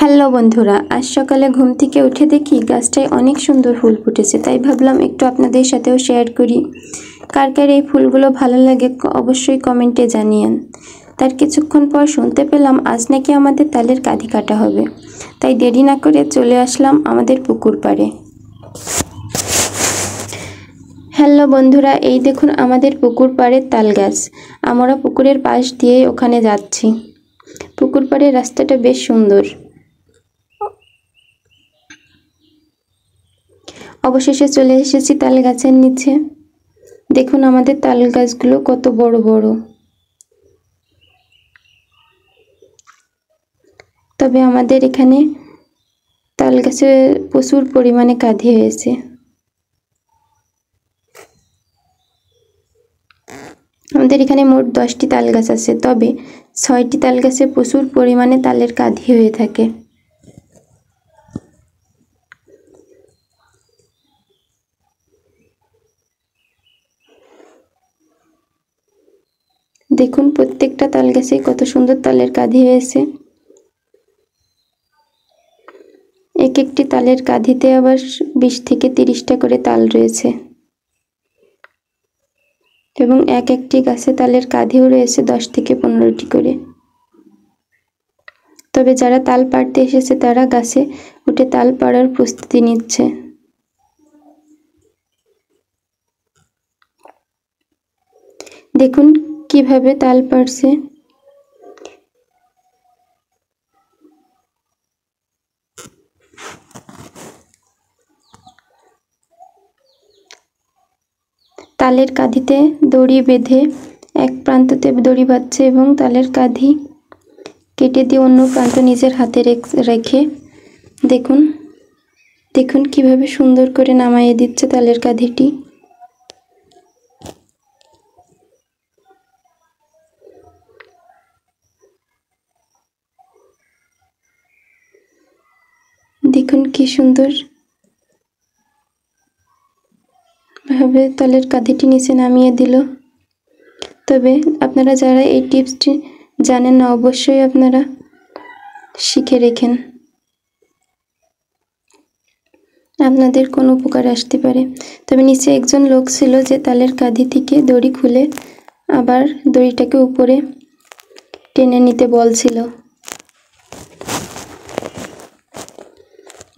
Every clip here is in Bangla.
হ্যালো বন্ধুরা, আজ সকালে ঘুম থেকে উঠে দেখি গাছটায় অনেক সুন্দর ফুল ফুটেছে, তাই ভাবলাম একটু আপনাদের সাথেও শেয়ার করি। কার কার এই ফুলগুলো ভালো লাগে অবশ্যই কমেন্টে জানিয়েন। তার কিছুক্ষণ পর শুনতে পেলাম আজ নাকি আমাদের তালের কাঁধি কাটা হবে, তাই দেরি না করে চলে আসলাম আমাদের পুকুর পাড়ে। হ্যালো বন্ধুরা, এই দেখুন আমাদের পুকুর পাড়ের তাল গাছ। আমরা পুকুরের পাশ দিয়ে ওখানে যাচ্ছি। পুকুর পাড়ের রাস্তাটা বেশ সুন্দর। অবশেষে চলে এসেছি তাল গাছের নিচে। দেখুন আমাদের তাল গাছগুলো কত বড় বড়। তবে আমাদের এখানে তাল গাছে প্রচুর পরিমাণে কাঁধি হয়েছে। আমাদের এখানে মোট 10টি তাল গাছ আছে, তবে 6টি তাল গাছে প্রচুর পরিমাণে তালের কাঁধি হয়ে থাকে। দেখুন প্রত্যেকটা তাল গাছে কত সুন্দর তালের কাঁধি হয়েছে। এক একটি তালের কাঁধিতে আবার 20 থেকে 30টা করে তাল রয়েছে, এবং এক একটি গাছে তালের কাঁধিও রয়েছে 10 থেকে 15টি করে। তবে যারা তাল পাড়তে এসেছে তারা গাছে উঠে তাল পাড়ার প্রস্তুতি নিচ্ছে। দেখুন কিভাবে তাল পাড়ছে। তালের কাঁধিতে দড়ি বেঁধে এক প্রান্ততে দড়ি বাঁধছে এবং তালের কাঁধি কেটে দিয়ে অন্য প্রান্ত নিজের হাতে রেখে দেখুন দেখুন কিভাবে সুন্দর করে নামাইয়ে দিচ্ছে তালের কাঁধিটি। দেখুন কি সুন্দর ভাবে তালের কাঁধিটি নিচে নামিয়ে দিল। তবে আপনারা যারা এই টিপসটি জানেন না, অবশ্যই আপনারা শিখে রেখেন, আপনাদের কোনো উপকার আসতে পারে। তবে নিচে একজন লোক ছিল যে তালের কাঁধি থেকে দড়ি খুলে আবার দড়িটাকে উপরে টেনে নিতে বলছিল।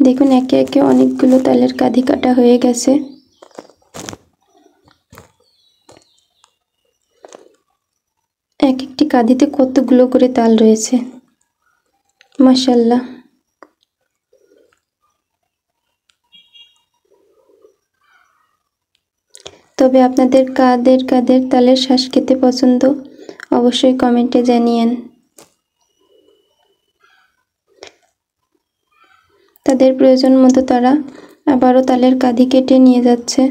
দেখুন একে একে অনেকগুলো তালের কাঁধি কাটা হয়ে গেছে। এক একটি কাঁধিতে কতগুলো করে তাল রয়েছে, মাশাআল্লাহ। তবে আপনাদের কাদের তালের শ্বাস খেতে পছন্দ অবশ্যই কমেন্টে জানিয়েন। তাদের প্রয়োজন মতো তারা আবারও তালের কাঁধি কেটে নিয়ে যাচ্ছে।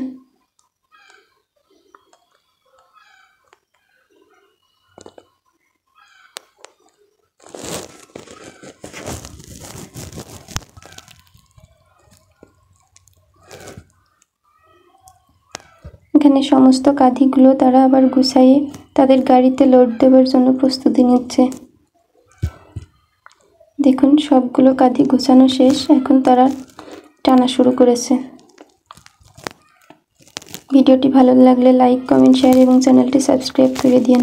এখানে সমস্ত কাঁধিগুলো তারা আবার গুছাইয়ে তাদের গাড়িতে লোড দেওয়ার জন্য প্রস্তুতি নিচ্ছে। দেখুন সবগুলো কাঁধি গোছানো শেষ, এখন তারা টানা শুরু করেছে। ভিডিওটি ভালো লাগলে লাইক, কমেন্ট, শেয়ার এবং চ্যানেলটি সাবস্ক্রাইব করে দিন।